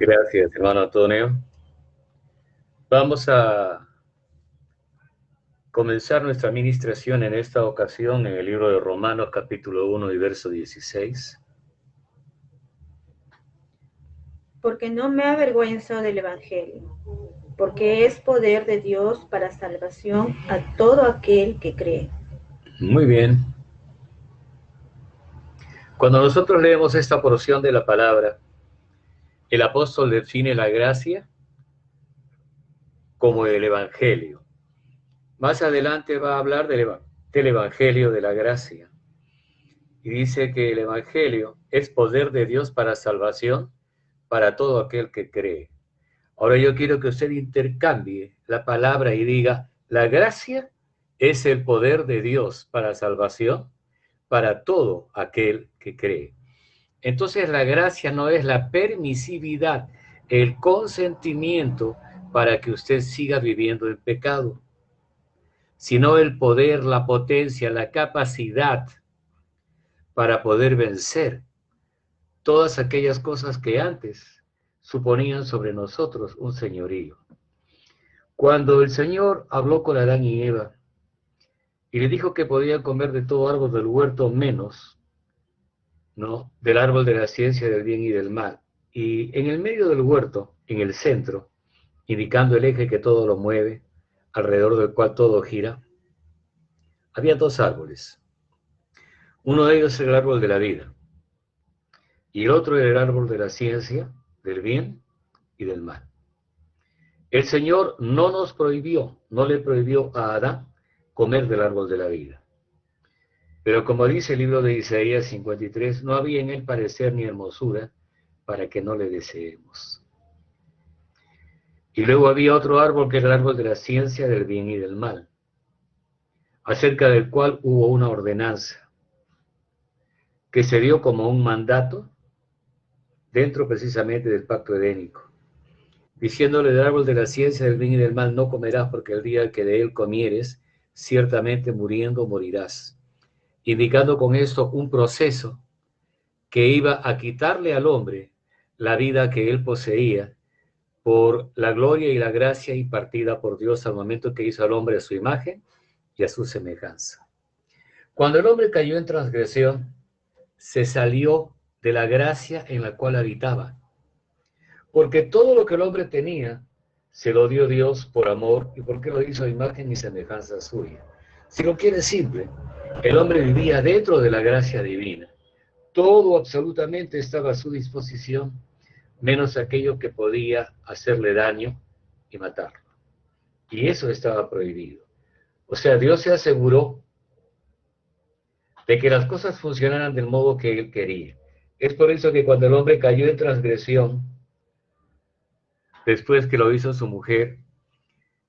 Gracias, hermano Antonio. Vamos a comenzar nuestra administración en esta ocasión en el libro de Romanos, capítulo 1 y verso 16. Porque no me avergüenzo del Evangelio, porque es poder de Dios para salvación a todo aquel que cree. Muy bien. Cuando nosotros leemos esta porción de la palabra, el apóstol define la gracia como el Evangelio. Más adelante va a hablar del Evangelio de la gracia. Y dice que el Evangelio es poder de Dios para salvación para todo aquel que cree. Ahora yo quiero que usted intercambie la palabra y diga, la gracia es el poder de Dios para salvación para todo aquel que cree. Entonces la gracia no es la permisividad, el consentimiento para que usted siga viviendo en pecado, sino el poder, la potencia, la capacidad para poder vencer todas aquellas cosas que antes suponían sobre nosotros un señorío. Cuando el Señor habló con Adán y Eva y le dijo que podían comer de todo árbol del huerto menos, ¿no?, del árbol de la ciencia del bien y del mal. Y en el medio del huerto, en el centro, indicando el eje que todo lo mueve, alrededor del cual todo gira, había dos árboles. Uno de ellos era el árbol de la vida y el otro era el árbol de la ciencia del bien y del mal. El Señor no nos prohibió, no le prohibió a Adán comer del árbol de la vida. Pero como dice el libro de Isaías 53, no había en él parecer ni hermosura para que no le deseemos. Y luego había otro árbol que era el árbol de la ciencia del bien y del mal, acerca del cual hubo una ordenanza que se dio como un mandato dentro precisamente del pacto edénico, diciéndole del árbol de la ciencia del bien y del mal no comerás, porque el día que de él comieres, ciertamente muriendo morirás, indicando con esto un proceso que iba a quitarle al hombre la vida que él poseía por la gloria y la gracia impartida por Dios al momento que hizo al hombre a su imagen y a su semejanza. Cuando el hombre cayó en transgresión, se salió de la gracia en la cual habitaba, porque todo lo que el hombre tenía se lo dio Dios por amor y porque lo hizo a imagen y semejanza suya. Si lo quiere simple, el hombre vivía dentro de la gracia divina. Todo absolutamente estaba a su disposición, menos aquello que podía hacerle daño y matarlo. Y eso estaba prohibido. O sea, Dios se aseguró de que las cosas funcionaran del modo que él quería. Es por eso que cuando el hombre cayó en transgresión, después que lo hizo su mujer,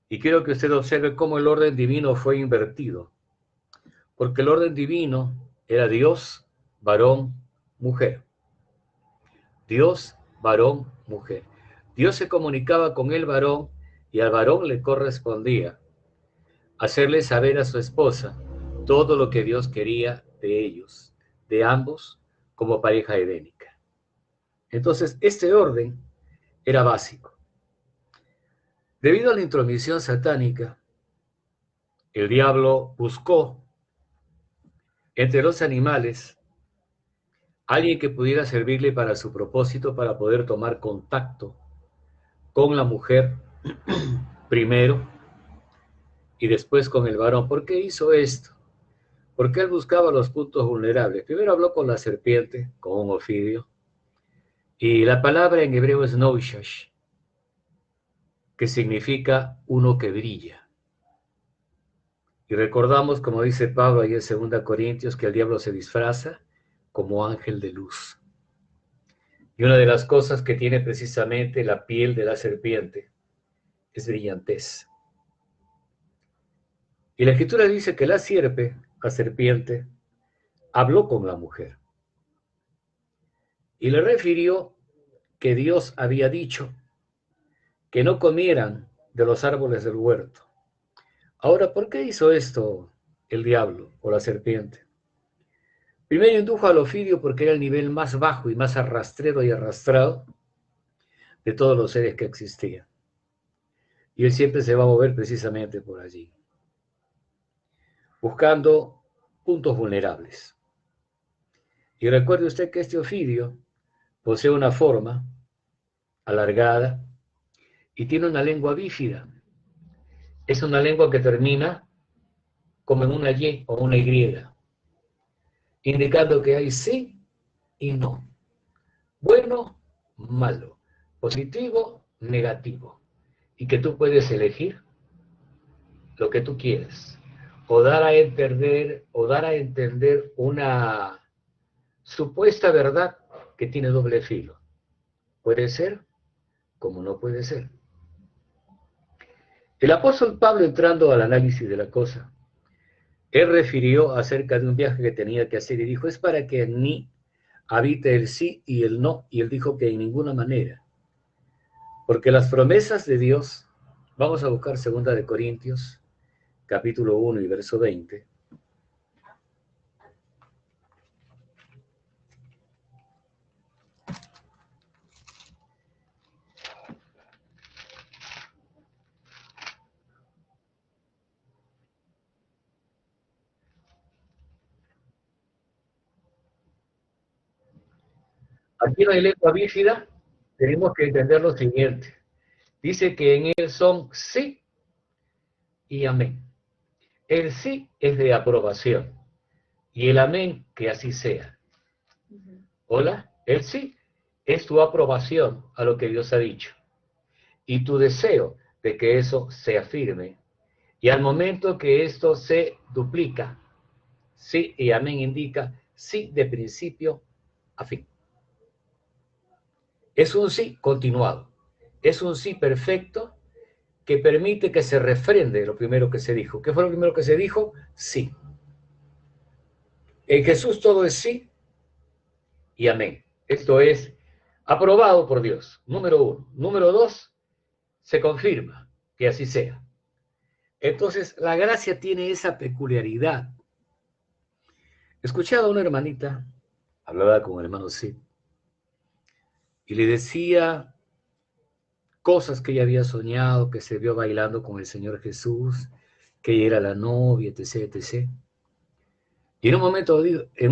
y quiero que usted observe cómo el orden divino fue invertido, porque el orden divino era Dios, varón, mujer. Dios, varón, mujer. Dios se comunicaba con el varón y al varón le correspondía hacerle saber a su esposa todo lo que Dios quería de ellos, de ambos, como pareja edénica. Entonces, este orden era básico. Debido a la intromisión satánica, el diablo buscó entre los animales alguien que pudiera servirle para su propósito, para poder tomar contacto con la mujer primero y después con el varón. ¿Por qué hizo esto? Porque él buscaba los puntos vulnerables. Primero habló con la serpiente, con un ofidio, y la palabra en hebreo es noishash, que significa uno que brilla. Y recordamos, como dice Pablo ahí en 2 Corintios, que el diablo se disfraza como ángel de luz. Y una de las cosas que tiene precisamente la piel de la serpiente es brillantez. Y la Escritura dice que la serpiente, habló con la mujer y le refirió que Dios había dicho que no comieran de los árboles del huerto. Ahora, ¿por qué hizo esto el diablo o la serpiente? Primero indujo al ofidio porque era el nivel más bajo y más arrastrero y arrastrado de todos los seres que existían. Y Él siempre se va a mover precisamente por allí, buscando puntos vulnerables. Y recuerde usted que este ofidio posee una forma alargada y tiene una lengua bífida. Es una lengua que termina como en una Y o una Y, indicando que hay sí y no, bueno, malo, positivo, negativo, y que tú puedes elegir lo que tú quieres, o dar a entender una supuesta verdad que tiene doble filo. Puede ser como no puede ser. El apóstol Pablo, entrando al análisis de la cosa, él refirió acerca de un viaje que tenía que hacer y dijo, es para que en mí habite el sí y el no, y él dijo que en ninguna manera, porque las promesas de Dios, vamos a buscar 2 de Corintios, capítulo 1 y verso 20. Aquí no hay lengua bífida, tenemos que entender lo siguiente. Dice que en él son sí y amén. El sí es de aprobación y el amén que así sea. Hola, el sí es tu aprobación a lo que Dios ha dicho y tu deseo de que eso se afirme. Y al momento que esto se duplica, sí y amén indica sí de principio a fin. Es un sí continuado, es un sí perfecto que permite que se refrende lo primero que se dijo. ¿Qué fue lo primero que se dijo? Sí. En Jesús todo es sí y amén. Esto es aprobado por Dios, número 1. Número 2, se confirma que así sea. Entonces, la gracia tiene esa peculiaridad. Escuchaba a una hermanita, hablaba con el hermano Sid, y le decía cosas que ella había soñado, que se vio bailando con el Señor Jesús, que ella era la novia, etc., etc. Y en un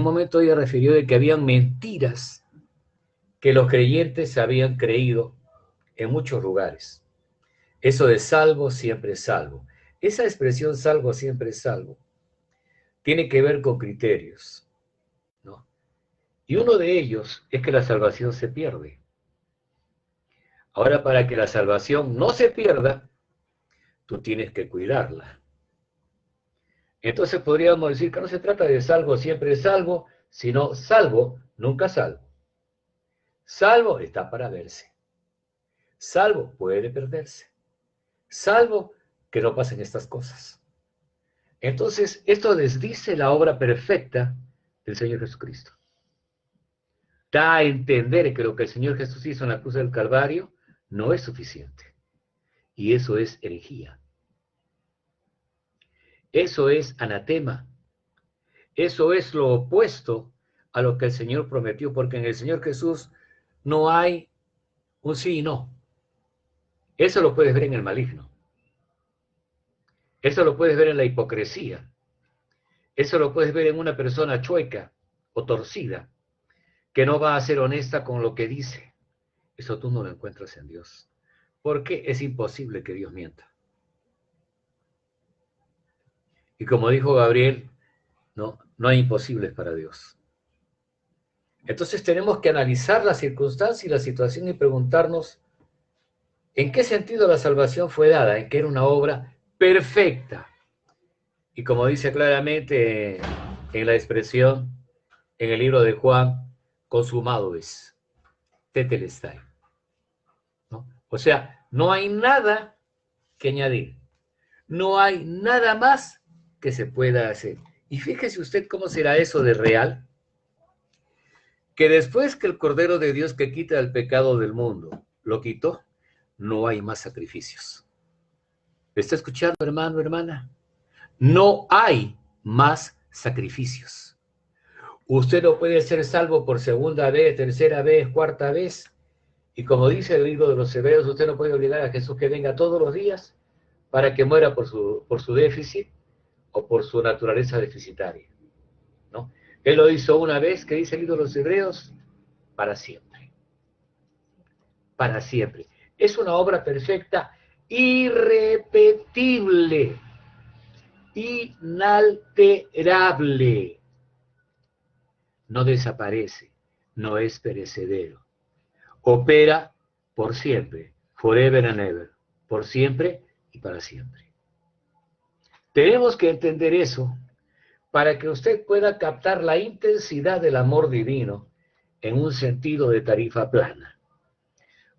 momento ella refirió de que habían mentiras que los creyentes habían creído en muchos lugares. Eso de salvo, siempre salvo. Esa expresión salvo, siempre salvo, tiene que ver con criterios, ¿no? Y uno de ellos es que la salvación se pierde. Ahora, para que la salvación no se pierda, tú tienes que cuidarla. Entonces podríamos decir que no se trata de salvo, siempre salvo, sino salvo, nunca salvo. Salvo está para verse. Salvo puede perderse. Salvo que no pasen estas cosas. Entonces, esto desdice la obra perfecta del Señor Jesucristo. Da a entender que lo que el Señor Jesús hizo en la cruz del Calvario no es suficiente. Y eso es herejía. Eso es anatema. Eso es lo opuesto a lo que el Señor prometió, porque en el Señor Jesús no hay un sí y no. Eso lo puedes ver en el maligno. Eso lo puedes ver en la hipocresía. Eso lo puedes ver en una persona chueca o torcida, que no va a ser honesta con lo que dice. Eso tú no lo encuentras en Dios. Porque es imposible que Dios mienta. Y como dijo Gabriel, no hay imposibles para Dios. Entonces tenemos que analizar la circunstancia y la situación y preguntarnos en qué sentido la salvación fue dada, en que era una obra perfecta. Y como dice claramente en la expresión, en el libro de Juan, consumado es, tetelestai, ¿no? O sea, no hay nada que añadir, no hay nada más que se pueda hacer. Y fíjese usted cómo será eso de real, que después que el Cordero de Dios que quita el pecado del mundo lo quitó, no hay más sacrificios. ¿Me está escuchando, hermano, hermana? No hay más sacrificios. Usted no puede ser salvo por segunda vez, tercera vez, cuarta vez, Y como dice el libro de los Hebreos, usted no puede obligar a Jesús que venga todos los días para que muera por su déficit o por su naturaleza deficitaria, ¿no? Él lo hizo una vez, que dice el libro de los Hebreos, para siempre. Para siempre. Es una obra perfecta, irrepetible, inalterable. No desaparece, no es perecedero. Opera por siempre, forever and ever, por siempre y para siempre. Tenemos que entender eso para que usted pueda captar la intensidad del amor divino en un sentido de tarifa plana.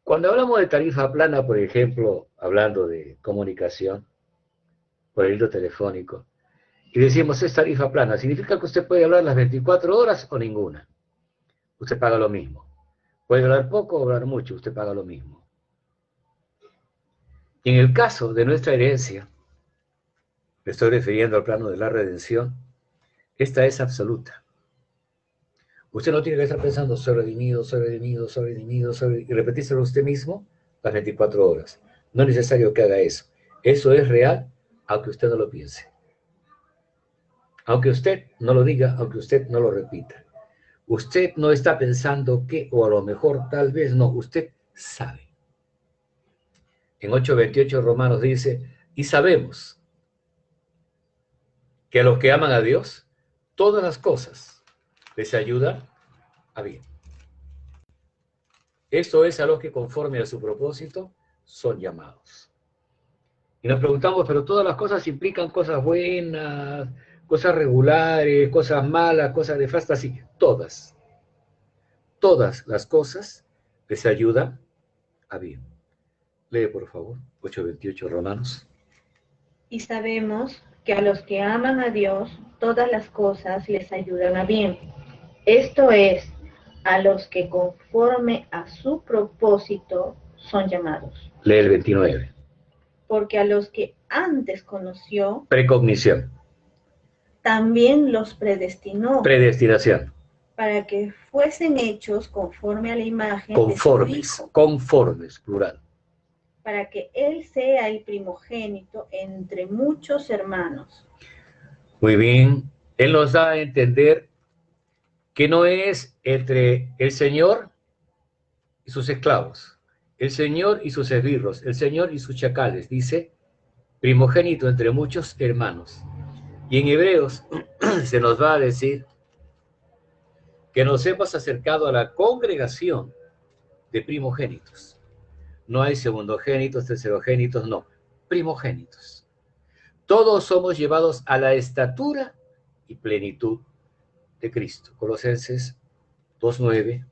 Cuando hablamos de tarifa plana, por ejemplo, hablando de comunicación por el hilo telefónico, y decimos es tarifa plana, significa que usted puede hablar las 24 horas o ninguna. Usted paga lo mismo. Puede hablar poco o hablar mucho, usted paga lo mismo. Y en el caso de nuestra herencia, me estoy refiriendo al plano de la redención, esta es absoluta. Usted no tiene que estar pensando, soy redimido, soy redimido, soy redimido, y repetírselo usted mismo las 24 horas. No es necesario que haga eso. Eso es real, aunque usted no lo piense. Aunque usted no lo diga, aunque usted no lo repita. Usted no está pensando que, o a lo mejor tal vez no, usted sabe. En 8:28 Romanos dice, y sabemos que a los que aman a Dios, todas las cosas les ayudan a bien. Esto es a los que conforme a su propósito son llamados. Y nos preguntamos, pero todas las cosas implican cosas buenas, cosas regulares, cosas malas, cosas nefastas, sí, todas. Todas las cosas les ayudan a bien. Lee, por favor, 8:28 Romanos. Y sabemos que a los que aman a Dios, todas las cosas les ayudan a bien. Esto es, a los que conforme a su propósito son llamados. Lee el 29. Porque a los que antes conoció, Precognición. También los predestinó. Predestinación. Para que fuesen hechos conforme a la imagen conformes, de su Hijo. Conformes, plural. Para que Él sea el primogénito entre muchos hermanos. Muy bien. Él nos da a entender que no es entre el Señor y sus esclavos, el Señor y sus esbirros, el Señor y sus chacales. Dice, primogénito entre muchos hermanos. Y en Hebreos se nos va a decir que nos hemos acercado a la congregación de primogénitos. No hay segundogénitos, tercerogénitos, no, primogénitos. Todos somos llevados a la estatura y plenitud de Cristo. Colosenses 2:9.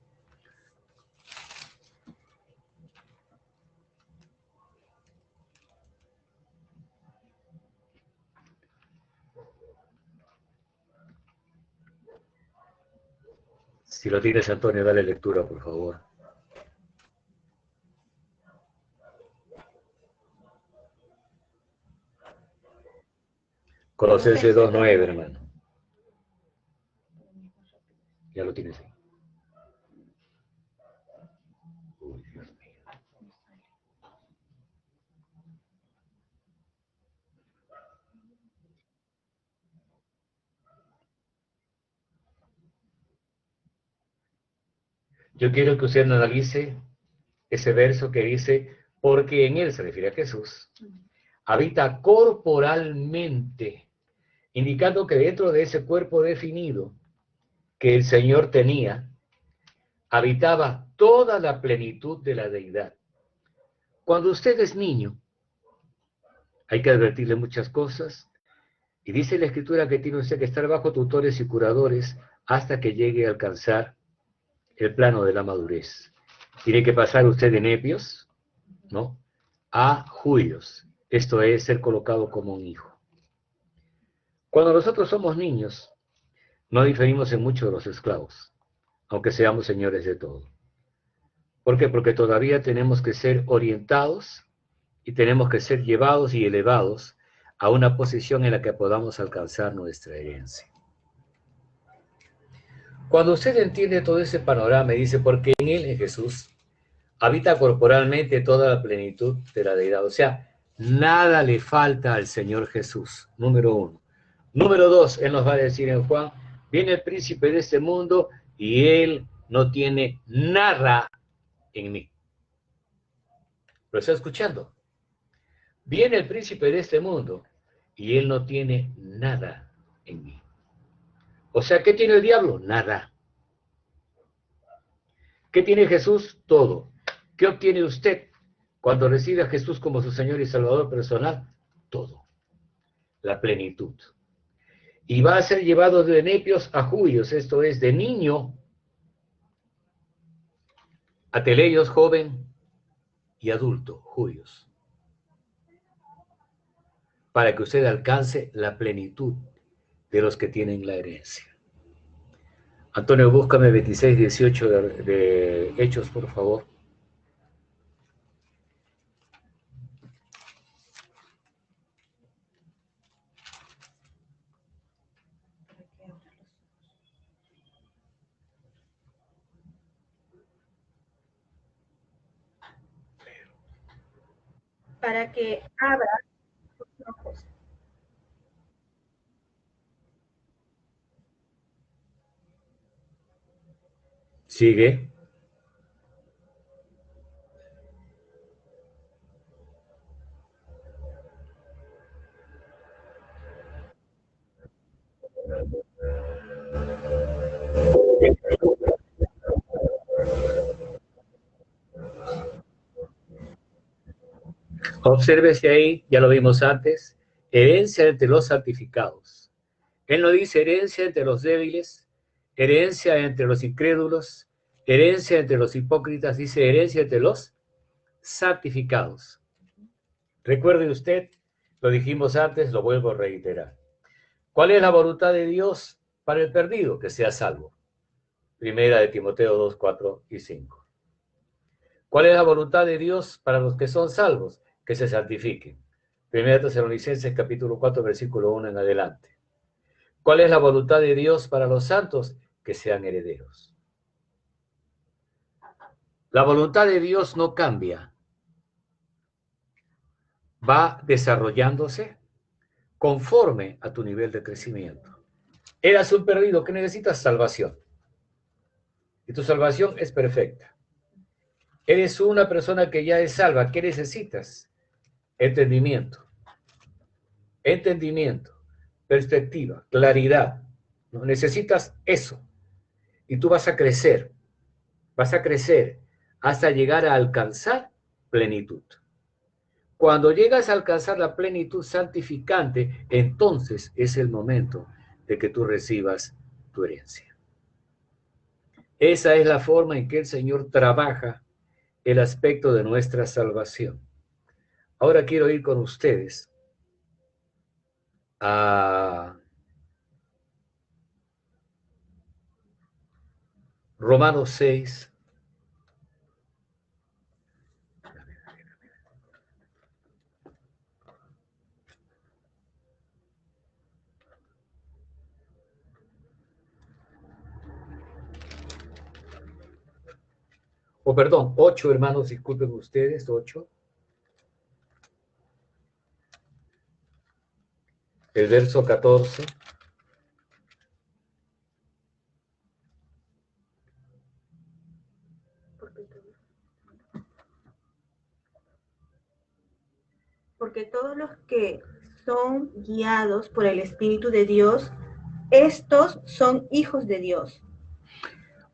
Si lo tienes, Antonio, dale lectura, por favor. Colosenses 2:9, hermano. Ya lo tienes ahí. Uy, Dios mío. Yo quiero que usted analice ese verso que dice, porque en él, se refiere a Jesús, habita corporalmente, indicando que dentro de ese cuerpo definido que el Señor tenía, habitaba toda la plenitud de la deidad. Cuando usted es niño, hay que advertirle muchas cosas, y dice la Escritura que tiene usted que estar bajo tutores y curadores hasta que llegue a alcanzar el plano de la madurez. Tiene que pasar usted de nepios, ¿no?, a juicios. Esto es ser colocado como un hijo. Cuando nosotros somos niños, no diferimos en mucho de los esclavos, aunque seamos señores de todo. ¿Por qué? Porque todavía tenemos que ser orientados y tenemos que ser llevados y elevados a una posición en la que podamos alcanzar nuestra herencia. Cuando usted entiende todo ese panorama y dice, porque en él, en Jesús, habita corporalmente toda la plenitud de la deidad. O sea, nada le falta al Señor Jesús, número uno. Número dos, Él nos va a decir en Juan, viene el príncipe de este mundo y Él no tiene nada en mí. ¿Lo está escuchando? Viene el príncipe de este mundo y Él no tiene nada en mí. O sea, ¿qué tiene el diablo? Nada. ¿Qué tiene Jesús? Todo. ¿Qué obtiene usted cuando recibe a Jesús como su Señor y Salvador personal? Todo. La plenitud. Y va a ser llevado de nepios a jubios, esto es, de niño a teleios, joven y adulto, jubios, para que usted alcance la plenitud de los que tienen la herencia. Antonio, búscame 26, 18 de Hechos, por favor. Para que abra sus ojos. Sigue. Obsérvese ahí, ya lo vimos antes, herencia entre los santificados. Él no dice herencia entre los débiles, herencia entre los incrédulos, herencia entre los hipócritas, dice herencia entre los santificados. Recuerde usted, lo dijimos antes, lo vuelvo a reiterar. ¿Cuál es la voluntad de Dios para el perdido? Que sea salvo. Primera de Timoteo 2, 4 y 5. ¿Cuál es la voluntad de Dios para los que son salvos? Que se santifiquen. Primera de Tesalonicenses capítulo 4, versículo 1 en adelante. ¿Cuál es la voluntad de Dios para los santos? Que sean herederos. La voluntad de Dios no cambia. Va desarrollándose conforme a tu nivel de crecimiento. Eras un perdido que necesitas salvación. Y tu salvación es perfecta. Eres una persona que ya es salva. ¿Qué necesitas? Entendimiento. Entendimiento, perspectiva, claridad. ¿No? Necesitas eso. Y tú vas a crecer hasta llegar a alcanzar plenitud. Cuando llegas a alcanzar la plenitud santificante, entonces es el momento de que tú recibas tu herencia. Esa es la forma en que el Señor trabaja el aspecto de nuestra salvación. Ahora quiero ir con ustedes a Romanos 6. O perdón, 8, hermanos, disculpen ustedes, 8. El verso 14. Porque todos los que son guiados por el Espíritu de Dios, estos son hijos de Dios.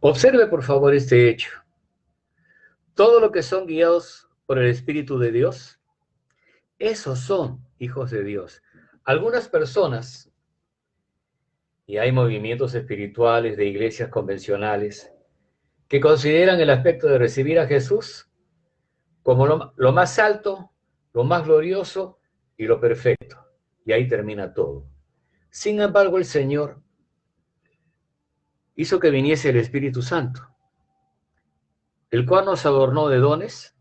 Observe, por favor, este hecho. Todo lo que son guiados por el Espíritu de Dios, esos son hijos de Dios. Algunas personas, y hay movimientos espirituales de iglesias convencionales, que consideran el aspecto de recibir a Jesús como lo más alto, lo más glorioso y lo perfecto. Y ahí termina todo. Sin embargo, el Señor hizo que viniese el Espíritu Santo, el cual nos adornó de dones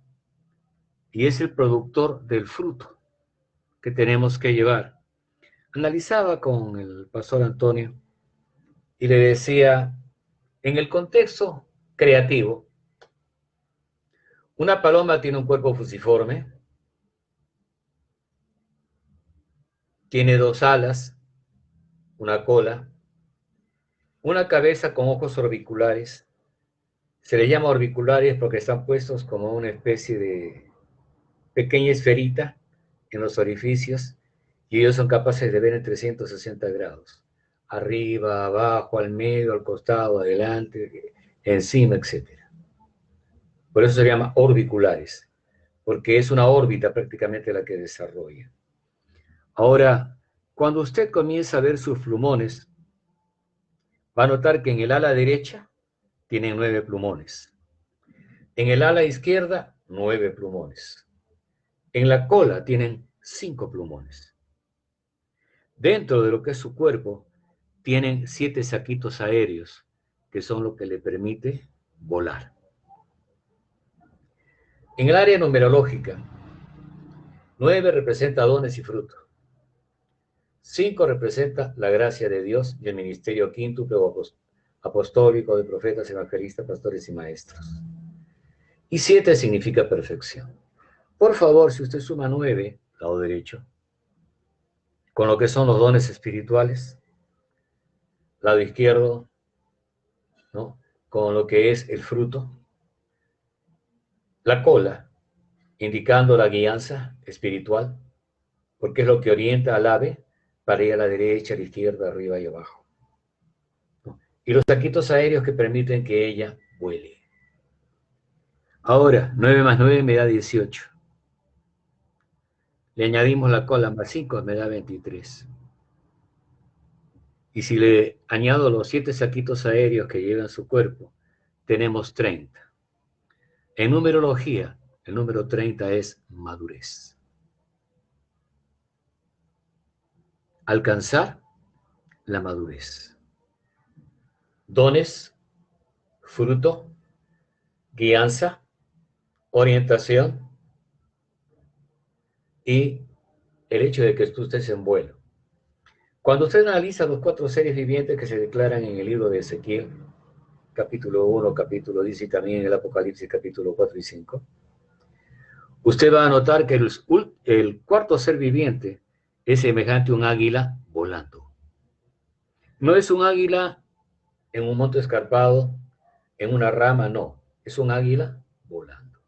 y es el productor del fruto que tenemos que llevar. Analizaba con el pastor Antonio y le decía, en el contexto creativo, Una paloma tiene un cuerpo fusiforme, tiene 2 alas, una cola, una cabeza con ojos orbiculares. Se le llama orbiculares porque están puestos como una especie de pequeña esferita en los orificios y ellos son capaces de ver en 360 grados. Arriba, abajo, al medio, al costado, adelante, encima, etc. Por eso se llama orbiculares, porque es una órbita prácticamente la que desarrolla. Ahora, cuando usted comienza a ver sus plumones, va a notar que en el ala derecha tienen 9 plumones. En el ala izquierda, 9 plumones. En la cola tienen 5 plumones. Dentro de lo que es su cuerpo, tienen 7 saquitos aéreos, que son lo que le permite volar. En el área numerológica, 9 representa dones y frutos. 5 representa la gracia de Dios y el ministerio quíntuple o apostólico de profetas, evangelistas, pastores y maestros. Y 7 significa perfección. Por favor, si usted suma 9, lado derecho, con lo que son los dones espirituales, lado izquierdo, ¿no?, con lo que es el fruto, la cola, indicando la guianza espiritual, porque es lo que orienta al ave para ir a la derecha, a la izquierda, arriba y abajo, ¿no? Y los saquitos aéreos que permiten que ella vuele. Ahora, 9 más 9 me da 18. Le añadimos la cola más 5, me da 23. Y si le añado los 7 saquitos aéreos que llevan su cuerpo, tenemos 30. En numerología, el número 30 es madurez. Alcanzar la madurez. Dones, fruto, guianza, orientación y el hecho de que tú estés en vuelo. Cuando usted analiza los 4 seres vivientes que se declaran en el libro de Ezequiel, capítulo 1, capítulo 10 y también en el Apocalipsis, capítulo 4 y 5, usted va a notar que el cuarto ser viviente es semejante a un águila volando. No es un águila en un monte escarpado, en una rama, no. Es un águila volando.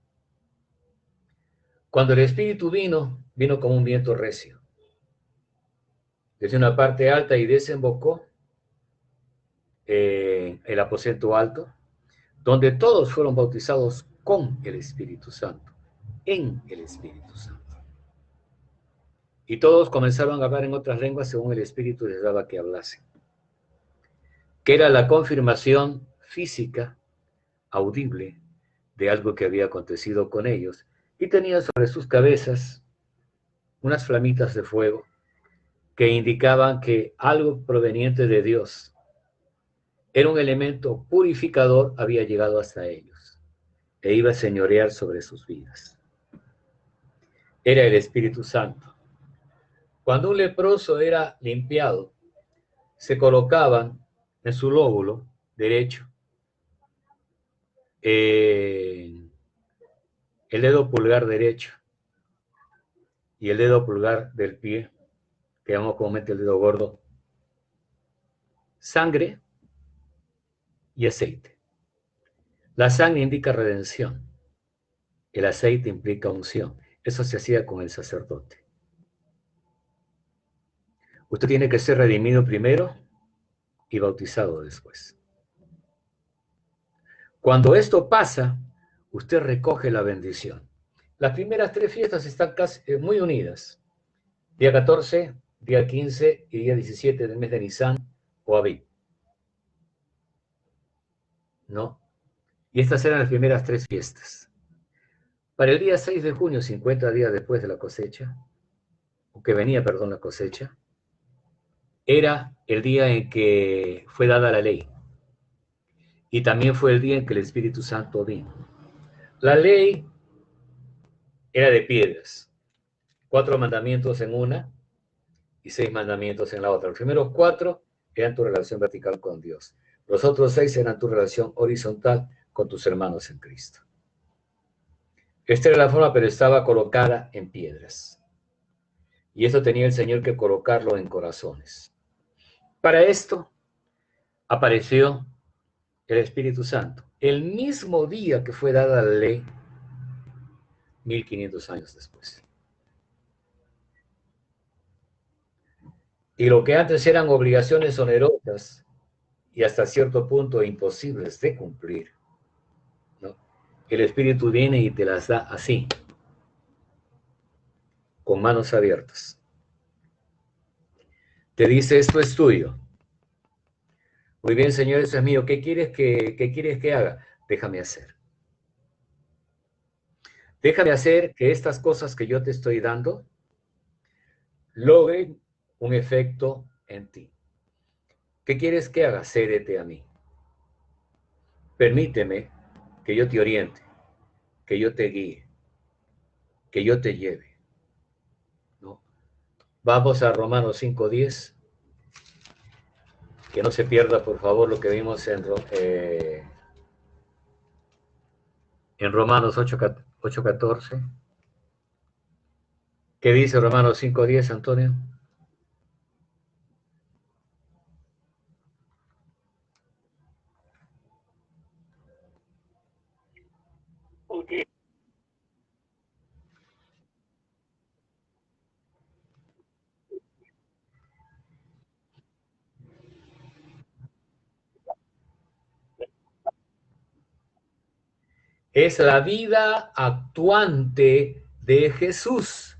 Cuando el Espíritu vino como un viento recio, desde una parte alta y desembocó en el aposento alto, donde todos fueron bautizados con el Espíritu Santo, en el Espíritu Santo. Y todos comenzaron a hablar en otras lenguas según el Espíritu les daba que hablasen, que era la confirmación física, audible, de algo que había acontecido con ellos, y tenían sobre sus cabezas unas flamitas de fuego que indicaban que algo proveniente de Dios, era un elemento purificador, había llegado hasta ellos e iba a señorear sobre sus vidas. Era el Espíritu Santo. Cuando un leproso era limpiado, se colocaban en su lóbulo derecho el dedo pulgar derecho y el dedo pulgar del pie, que llamamos comúnmente el dedo gordo, sangre y aceite. La sangre indica redención, el aceite implica unción. Eso se hacía con el sacerdote. Usted tiene que ser redimido primero y bautizado después. Cuando esto pasa, usted recoge la bendición. Las primeras 3 fiestas están casi muy unidas. Día 14, día 15 y día 17 del mes de Nisan o Abib, ¿no? Y estas eran las primeras 3 fiestas. Para el día 6 de junio, 50 días después de la cosecha, o que venía, perdón, la cosecha, era el día en que fue dada la ley. Y también fue el día en que el Espíritu Santo vino. La ley era de piedras. 4 mandamientos en una y 6 mandamientos en la otra. Los primeros 4 eran tu relación vertical con Dios. Los otros 6 eran tu relación horizontal con tus hermanos en Cristo. Esta era la forma, pero estaba colocada en piedras. Y esto tenía el Señor que colocarlo en corazones. Para esto apareció el Espíritu Santo, el mismo día que fue dada la ley, 1500 años después. Y lo que antes eran obligaciones onerosas y hasta cierto punto imposibles de cumplir, ¿no? El Espíritu viene y te las da así, con manos abiertas. Te dice, esto es tuyo. Muy bien, Señor, eso es mío. ¿Qué quieres que haga? Déjame hacer. Déjame hacer que estas cosas que yo te estoy dando logren un efecto en ti. ¿Qué quieres que haga? Cédete a mí. Permíteme que yo te oriente, que yo te guíe, que yo te lleve, ¿no? Vamos a Romanos 5:10. Que no se pierda, por favor, lo que vimos en Romanos 8:14. ¿Qué dice Romanos 5:10, Antonio? Okay. Es la vida actuante de Jesús,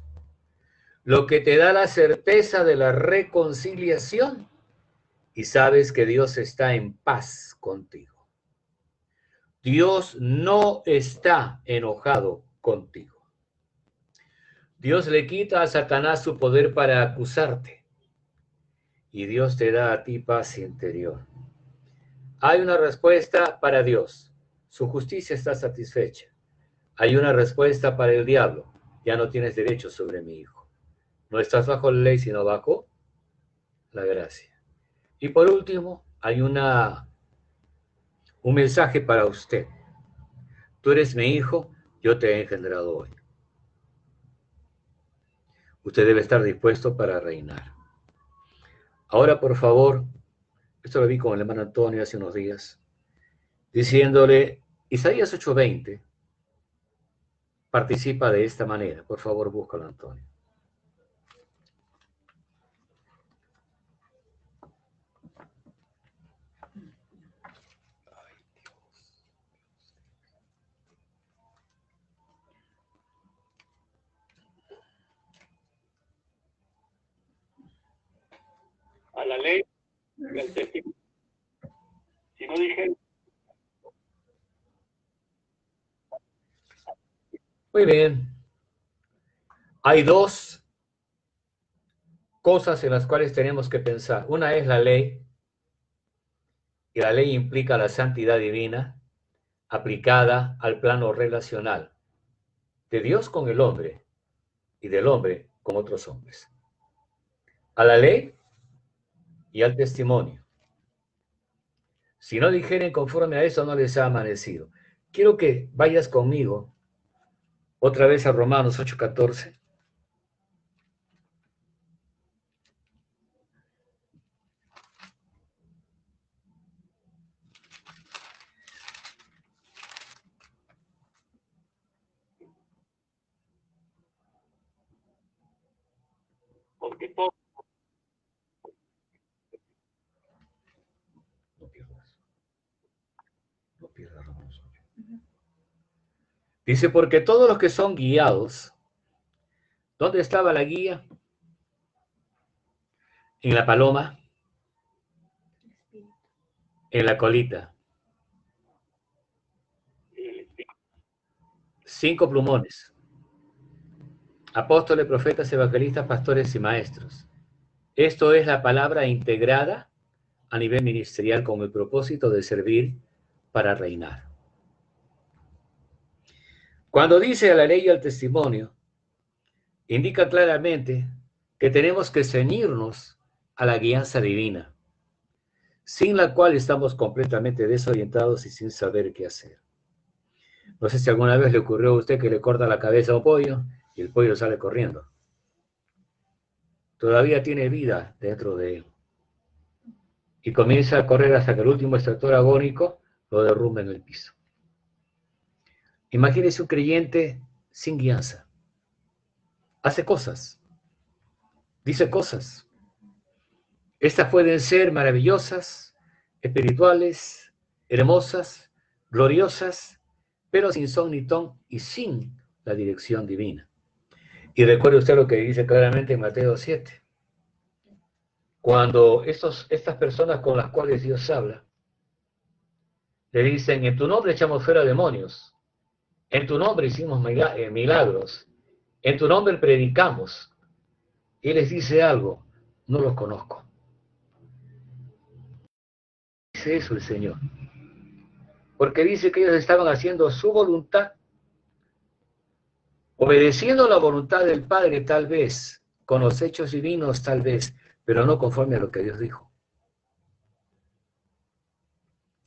lo que te da la certeza de la reconciliación y sabes que Dios está en paz contigo. Dios no está enojado contigo. Dios le quita a Satanás su poder para acusarte y Dios te da a ti paz interior. Hay una respuesta para Dios. Su justicia está satisfecha. Hay una respuesta para el diablo. Ya no tienes derecho sobre mi hijo. No estás bajo la ley, sino bajo la gracia. Y por último, hay un mensaje para usted. Tú eres mi hijo, yo te he engendrado hoy. Usted debe estar dispuesto para reinar. Ahora, por favor, esto lo vi con el hermano Antonio hace unos días, diciéndole, Isaías 8:20 participa de esta manera. Por favor, búscalo, Antonio. A la ley y al testimonio. Si no dije. Muy bien. Hay dos cosas en las cuales tenemos que pensar. Una es la ley, y la ley implica la santidad divina aplicada al plano relacional de Dios con el hombre y del hombre con otros hombres. A la ley y al testimonio. Si no dijeren conforme a eso, no les ha amanecido. Quiero que vayas conmigo otra vez a Romanos 8:14. Porque todo. No pierdas Romanos 8. Dice, porque todos los que son guiados, ¿dónde estaba la guía? En la paloma, en la colita. 5 plumones. Apóstoles, profetas, evangelistas, pastores y maestros. Esto es la palabra integrada a nivel ministerial con el propósito de servir para reinar. Cuando dice a la ley y al testimonio, indica claramente que tenemos que ceñirnos a la guianza divina, sin la cual estamos completamente desorientados y sin saber qué hacer. No sé si alguna vez le ocurrió a usted que le corta la cabeza a un pollo y el pollo sale corriendo. Todavía tiene vida dentro de él. Y comienza a correr hasta que el último extractor agónico lo derrumba en el piso. Imagínese un creyente sin guianza. Hace cosas, dice cosas. Estas pueden ser maravillosas, espirituales, hermosas, gloriosas, pero sin son ni ton y sin la dirección divina. Y recuerde usted lo que dice claramente en Mateo 7. Cuando estas personas con las cuales Dios habla, le dicen, en tu nombre echamos fuera demonios, en tu nombre hicimos milagros, en tu nombre predicamos, y les dice algo, no los conozco. Dice eso el Señor. Porque dice que ellos estaban haciendo su voluntad, obedeciendo la voluntad del Padre tal vez, con los hechos divinos tal vez, pero no conforme a lo que Dios dijo,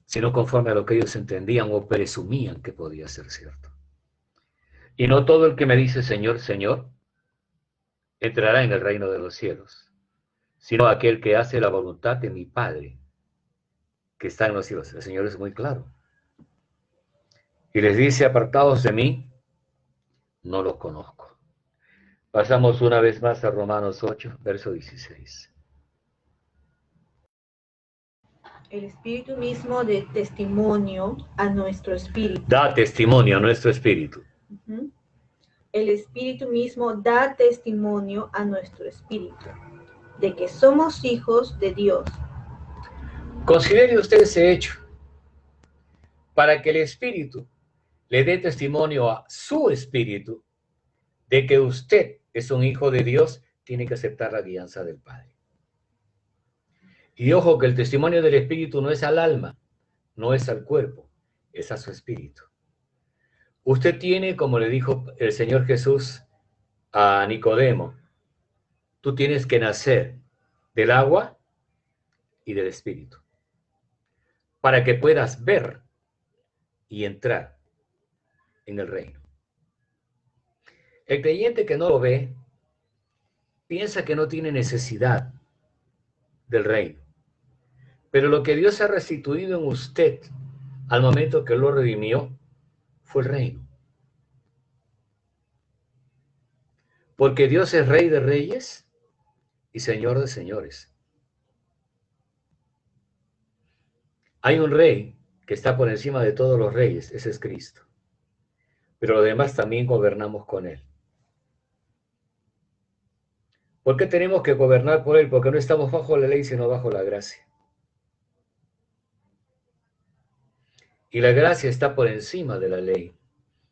sino conforme a lo que ellos entendían o presumían que podía ser cierto. Y no todo el que me dice Señor, Señor, entrará en el reino de los cielos, sino aquel que hace la voluntad de mi Padre, que está en los cielos. El Señor es muy claro. Y les dice, apartados de mí, no los conozco. Pasamos una vez más a Romanos 8, verso 16. El Espíritu mismo de testimonio a nuestro espíritu. Da testimonio a nuestro espíritu. El Espíritu mismo da testimonio a nuestro espíritu de que somos hijos de Dios. Considere usted ese hecho. Para que el Espíritu le dé testimonio a su espíritu de que usted es un hijo de Dios, tiene que aceptar la guianza del Padre. Y ojo que el testimonio del Espíritu no es al alma, no es al cuerpo, es a su espíritu. Usted tiene, como le dijo el Señor Jesús a Nicodemo, tú tienes que nacer del agua y del espíritu, para que puedas ver y entrar en el reino. El creyente que no lo ve, piensa que no tiene necesidad del reino. Pero lo que Dios ha restituido en usted al momento que lo redimió fue el reino. Porque Dios es Rey de reyes y Señor de señores. Hay un rey que está por encima de todos los reyes, ese es Cristo. Pero los demás también gobernamos con Él. ¿Por qué tenemos que gobernar por Él? Porque no estamos bajo la ley, sino bajo la gracia. Y la gracia está por encima de la ley.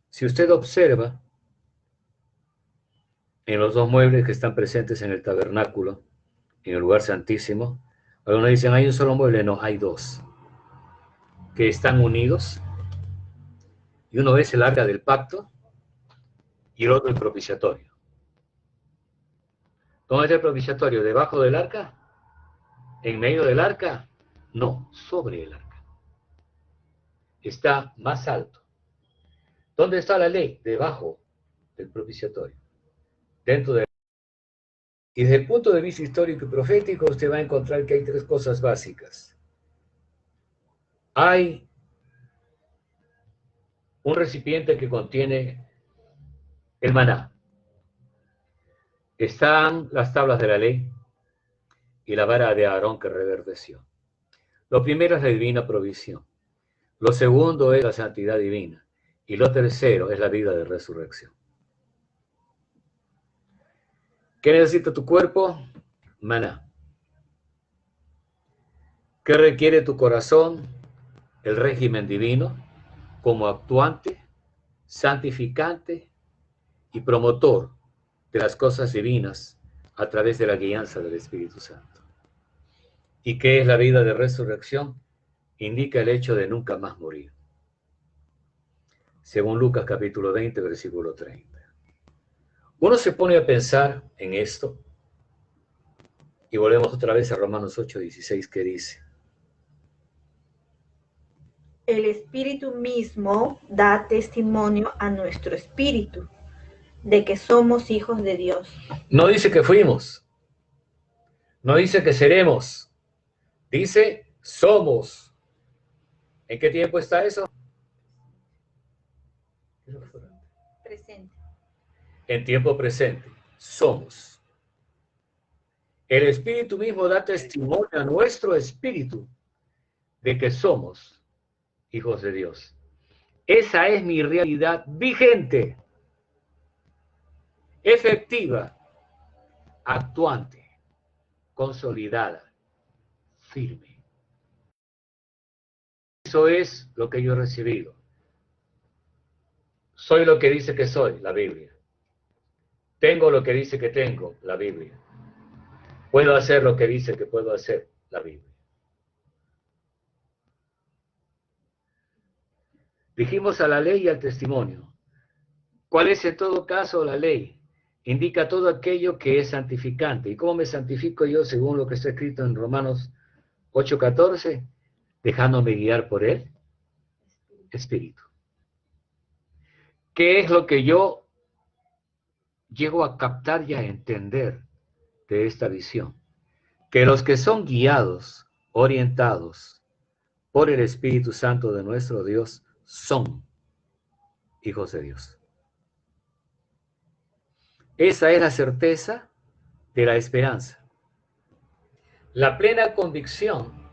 Si usted observa, en los dos muebles que están presentes en el tabernáculo, en el lugar santísimo, algunos dicen, hay un solo mueble. No, hay dos, que están unidos, y uno es el arca del pacto, y el otro el propiciatorio. ¿Dónde está el propiciatorio? ¿Debajo del arca? ¿En medio del arca? No, sobre el arca. Está más alto. ¿Dónde está la ley? Debajo del propiciatorio. Dentro de... Y desde el punto de vista histórico y profético, usted va a encontrar que hay tres cosas básicas. Hay un recipiente que contiene el maná. Están las tablas de la ley y la vara de Aarón que reverdeció. Lo primero es la divina provisión. Lo segundo es la santidad divina. Y lo tercero es la vida de resurrección. ¿Qué necesita tu cuerpo? Maná. ¿Qué requiere tu corazón? El régimen divino como actuante, santificante y promotor de las cosas divinas a través de la guianza del Espíritu Santo. ¿Y qué es la vida de resurrección? Indica el hecho de nunca más morir. Según Lucas capítulo 20, versículo 30. Uno se pone a pensar en esto y volvemos otra vez a Romanos 8, 16 que dice, El Espíritu mismo da testimonio a nuestro espíritu de que somos hijos de Dios. No dice que fuimos, no dice que seremos, dice somos. ¿En qué tiempo está eso? Presente. En tiempo presente, somos. El Espíritu mismo da testimonio a nuestro espíritu de que somos hijos de Dios. Esa es mi realidad vigente, efectiva, actuante, consolidada, firme. Eso es lo que yo he recibido. Soy lo que dice que soy, la Biblia. Tengo lo que dice que tengo, la Biblia. Puedo hacer lo que dice que puedo hacer, la Biblia. Dijimos a la ley y al testimonio. ¿Cuál es en todo caso la ley? Indica todo aquello que es santificante. ¿Y cómo me santifico yo según lo que está escrito en Romanos 8:14? Dejándome guiar por el Espíritu. ¿Qué es lo que yo llego a captar y a entender de esta visión? Que los que son guiados, orientados por el Espíritu Santo de nuestro Dios son hijos de Dios. Esa es la certeza de la esperanza. La plena convicción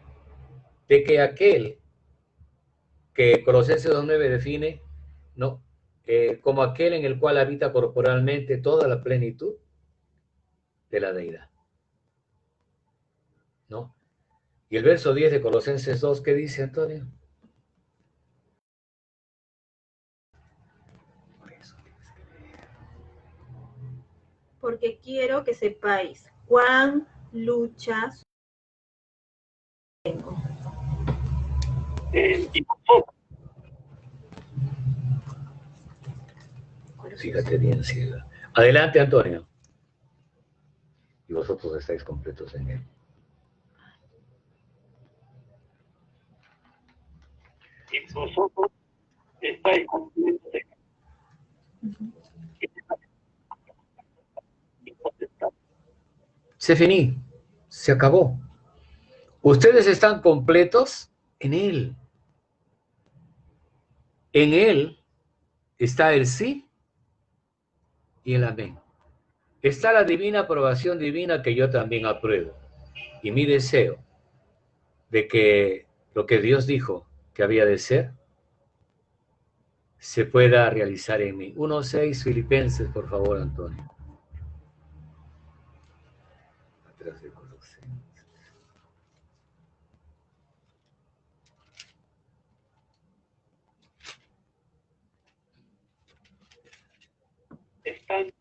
de que aquel que Colosenses 2:9 define, ¿no? Como aquel en el cual habita corporalmente toda la plenitud de la deidad, ¿no? Y el verso 10 de Colosenses 2, ¿qué dice, Antonio? Porque quiero que sepáis cuán luchas tengo. Y vosotros, Fíjate bien, ciega. Adelante, Antonio. Y vosotros estáis completos en él. y vosotros estáis completos de Se finí, se acabó. Ustedes están completos en él. En él está el sí y el amén. Está la divina aprobación divina que yo también apruebo. Y mi deseo de que lo que Dios dijo que había de ser se pueda realizar en mí. 1:6 Filipenses, por favor, Antonio. Atrás de Colosenses. están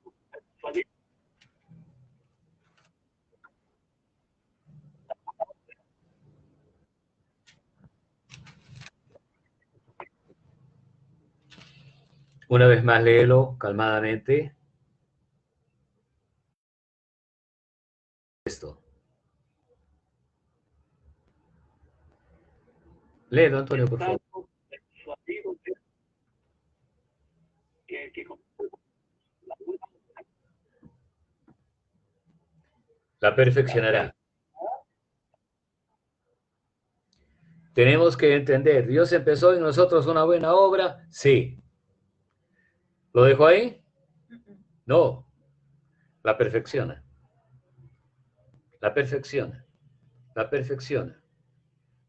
Una vez más, léelo calmadamente. Esto. Léelo, Antonio, por favor. persuadidos de que la buena La perfeccionará. Tenemos que entender, ¿Dios empezó en nosotros una buena obra? Sí. ¿Lo dejó ahí? No. La perfecciona. La perfecciona. La perfecciona.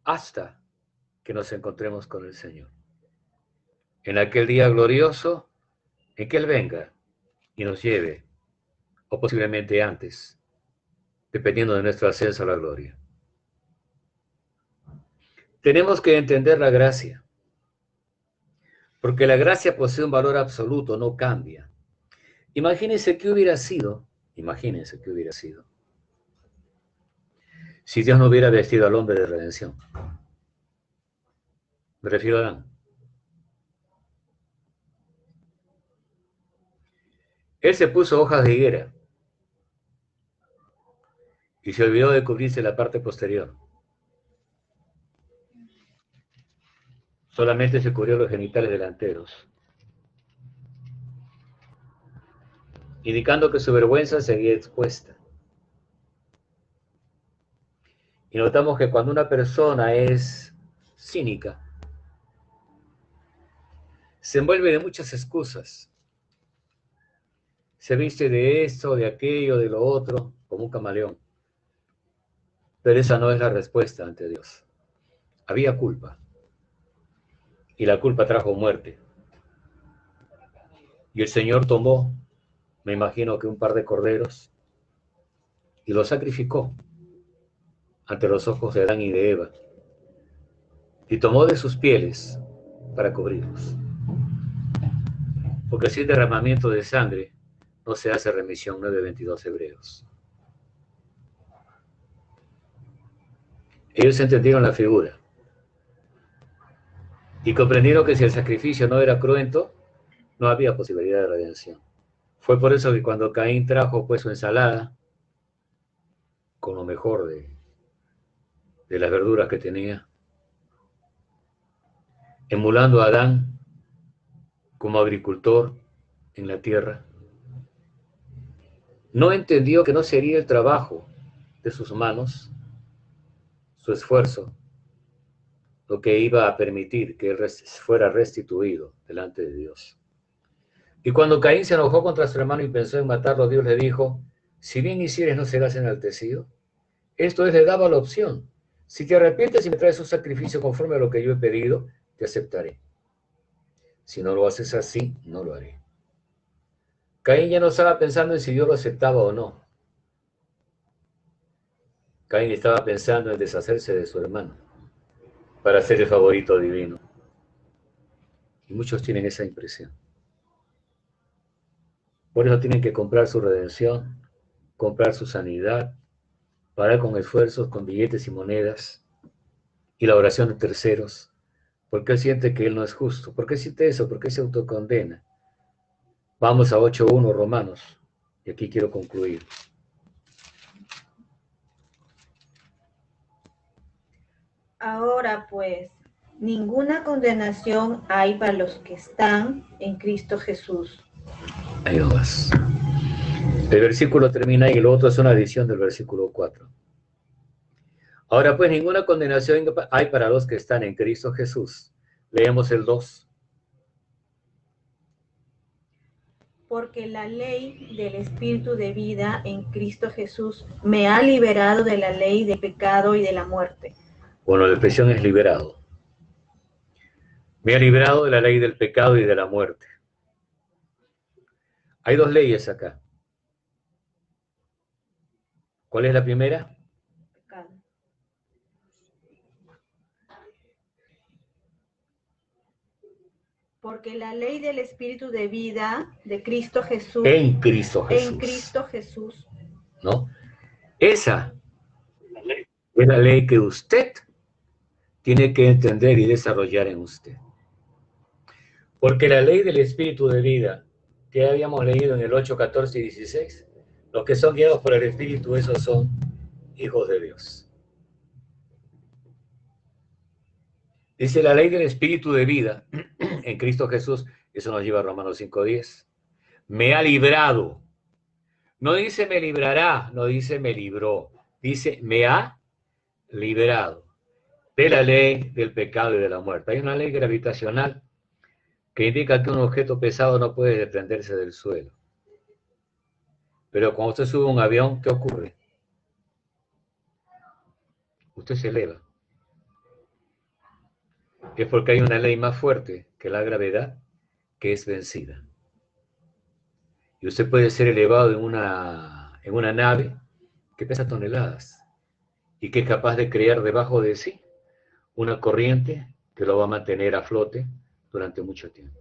Hasta que nos encontremos con el Señor. En aquel día glorioso, en que Él venga y nos lleve, o posiblemente antes, dependiendo de nuestro ascenso a la gloria. Tenemos que entender la gracia, porque la gracia posee un valor absoluto, no cambia. Imagínense qué hubiera sido, si Dios no hubiera vestido al hombre de redención. Me refiero a Adán. Él se puso hojas de higuera y se olvidó de cubrirse la parte posterior. Solamente se cubrió los genitales delanteros, indicando que su vergüenza seguía expuesta. Y notamos que cuando una persona es cínica, se envuelve de muchas excusas. Se viste de esto, de aquello, de lo otro, como un camaleón. Pero esa no es la respuesta ante Dios. Había culpa. Y la culpa trajo muerte. Y el Señor tomó, me imagino que un par de corderos, y los sacrificó ante los ojos de Adán y de Eva. Y tomó de sus pieles para cubrirlos. Porque sin derramamiento de sangre no se hace remisión, 9:22 Hebreos. Ellos entendieron la figura y comprendieron que si el sacrificio no era cruento, no había posibilidad de redención. Fue por eso que cuando Caín trajo pues su ensalada, con lo mejor de las verduras que tenía, emulando a Adán como agricultor en la tierra, no entendió que no sería el trabajo de sus manos, su esfuerzo, lo que iba a permitir que él fuera restituido delante de Dios. Y cuando Caín se enojó contra su hermano y pensó en matarlo, Dios le dijo, si bien hicieres no serás enaltecido. Esto es, le daba la opción. Si te arrepientes y me traes un sacrificio conforme a lo que yo he pedido, te aceptaré. Si no lo haces así, no lo haré. Caín ya no estaba pensando en si Dios lo aceptaba o no. Caín estaba pensando en deshacerse de su hermano para ser el favorito divino. Y muchos tienen esa impresión. Por eso tienen que comprar su redención, comprar su sanidad, pagar con esfuerzos, con billetes y monedas, y la oración de terceros, porque él siente que él no es justo. ¿Por qué siente eso? ¿Por qué se autocondena? Vamos a 8:1 Romanos, y aquí quiero concluir. Ahora pues, ninguna condenación hay para los que están en Cristo Jesús. Ahí vas. El versículo termina y el otro es una adición del versículo 4. Ahora pues, ninguna condenación hay para los que están en Cristo Jesús. Leemos el 2. Porque la ley del Espíritu de vida en Cristo Jesús me ha liberado de la ley de pecado y de la muerte. Bueno, la expresión es liberado. Me ha librado de la ley del pecado y de la muerte. Hay dos leyes acá. ¿Cuál es la primera? Pecado. Porque la ley del Espíritu de vida de Cristo Jesús. En Cristo Jesús. En Cristo Jesús. ¿No? Esa es la ley que usted tiene que entender y desarrollar en usted. Porque la ley del Espíritu de vida, que habíamos leído en el 8, 14 y 16, los que son guiados por el Espíritu, esos son hijos de Dios. Dice la ley del Espíritu de vida en Cristo Jesús, eso nos lleva a Romanos 5:10. Me ha librado. No dice me librará, no dice me libró. Dice me ha librado de la ley del pecado y de la muerte. Hay una ley gravitacional que indica que un objeto pesado no puede desprenderse del suelo. Pero cuando usted sube a un avión, ¿qué ocurre? Usted se eleva. Es porque hay una ley más fuerte que la gravedad, que es vencida. Y usted puede ser elevado en una nave que pesa toneladas y que es capaz de crear debajo de sí una corriente que lo va a mantener a flote durante mucho tiempo,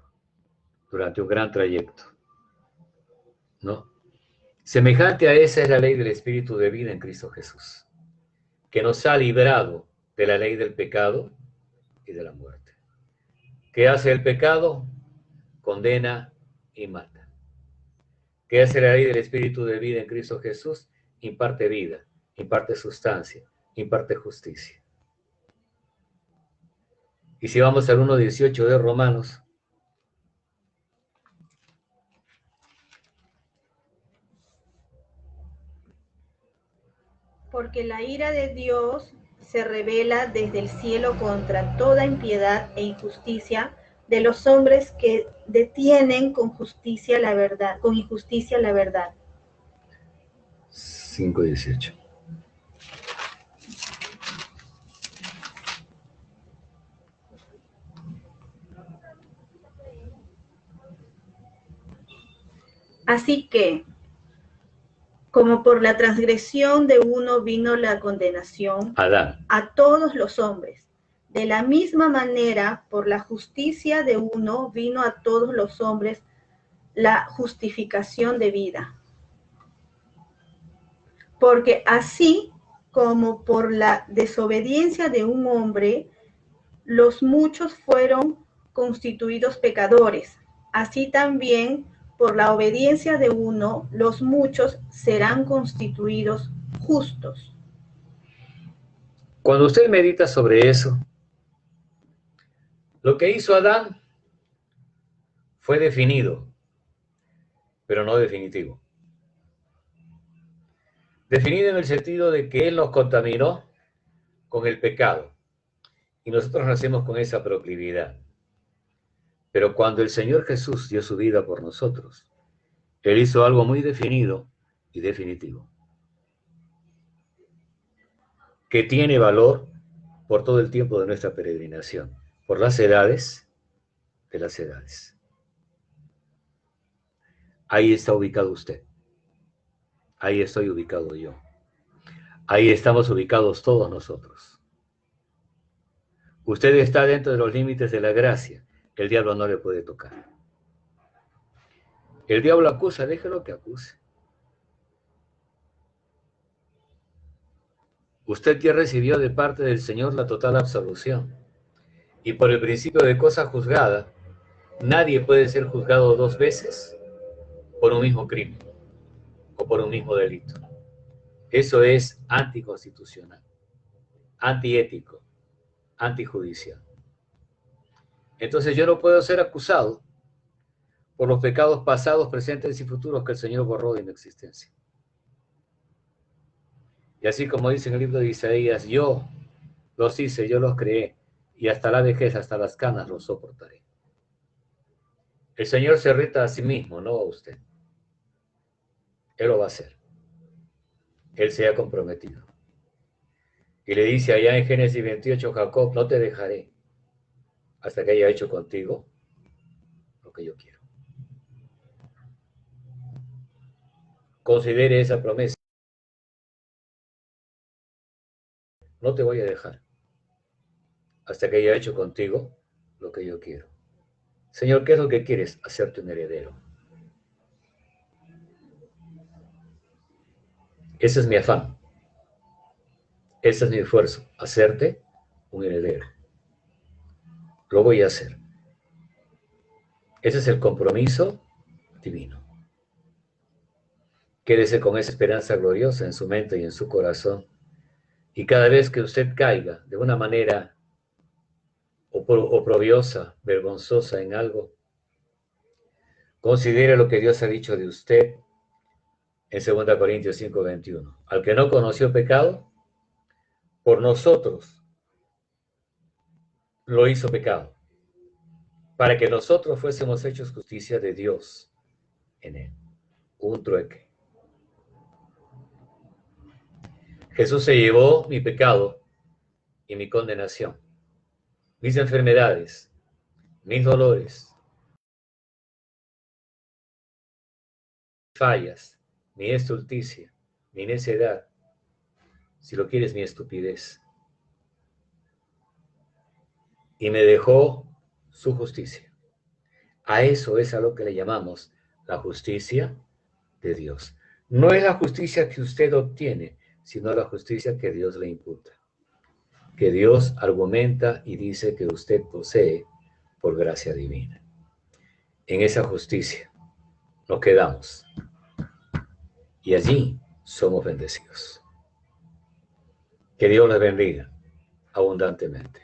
durante un gran trayecto. ¿No? Semejante a esa es la ley del Espíritu de vida en Cristo Jesús, que nos ha librado de la ley del pecado y de la muerte. ¿Qué hace el pecado? Condena y mata. ¿Qué hace la ley del Espíritu de vida en Cristo Jesús? Imparte vida, imparte sustancia, imparte justicia. Y si vamos al 1:18 de Romanos, porque la ira de Dios se revela desde el cielo contra toda impiedad e injusticia de los hombres que detienen con injusticia la verdad. 5:18. Así que, como por la transgresión de uno vino la condenación Adán. a todos los hombres, de la misma manera, por la justicia de uno vino a todos los hombres la justificación de vida. Porque así como por la desobediencia de un hombre, los muchos fueron constituidos pecadores, así también por la obediencia de uno, los muchos serán constituidos justos. Cuando usted medita sobre eso, lo que hizo Adán fue definido, pero no definitivo. Definido en el sentido de que él nos contaminó con el pecado y nosotros nacemos con esa proclividad. Pero cuando el Señor Jesús dio su vida por nosotros, Él hizo algo muy definido y definitivo, que tiene valor por todo el tiempo de nuestra peregrinación, por las edades de las edades. Ahí está ubicado usted. Ahí estoy ubicado yo. Ahí estamos ubicados todos nosotros. Usted está dentro de los límites de la gracia. El diablo no le puede tocar. El diablo acusa, déjelo que acuse. Usted ya recibió de parte del Señor la total absolución. Y por el principio de cosa juzgada, nadie puede ser juzgado dos veces por un mismo crimen o por un mismo delito. Eso es anticonstitucional, antiético, antijudicial. Entonces yo no puedo ser acusado por los pecados pasados, presentes y futuros que el Señor borró de mi existencia. Y así como dice en el libro de Isaías, yo los hice, yo los creé, y hasta la vejez, hasta las canas los soportaré. El Señor se reta a sí mismo, no a usted. Él lo va a hacer. Él se ha comprometido. Y le dice allá en Génesis 28, Jacob, no te dejaré hasta que haya hecho contigo lo que yo quiero. Considere esa promesa. No te voy a dejar hasta que haya hecho contigo lo que yo quiero. Señor, ¿qué es lo que quieres? Hacerte un heredero. Ese es mi afán. Ese es mi esfuerzo, hacerte un heredero. Lo voy a hacer. Ese es el compromiso divino. Quédese con esa esperanza gloriosa en su mente y en su corazón. Y cada vez que usted caiga de una manera oprobiosa, vergonzosa en algo, considere lo que Dios ha dicho de usted en 2 Corintios 5:21. Al que no conoció pecado, por nosotros lo hizo pecado, para que nosotros fuésemos hechos justicia de Dios en él. Un trueque. Jesús se llevó mi pecado y mi condenación, mis enfermedades, mis dolores, fallas, mi estulticia, mi necedad, si lo quieres, mi estupidez. Y me dejó su justicia. A eso es a lo que le llamamos la justicia de Dios. No es la justicia que usted obtiene, sino la justicia que Dios le imputa, que Dios argumenta y dice que usted posee por gracia divina. En esa justicia nos quedamos y allí somos bendecidos. Que Dios les bendiga abundantemente.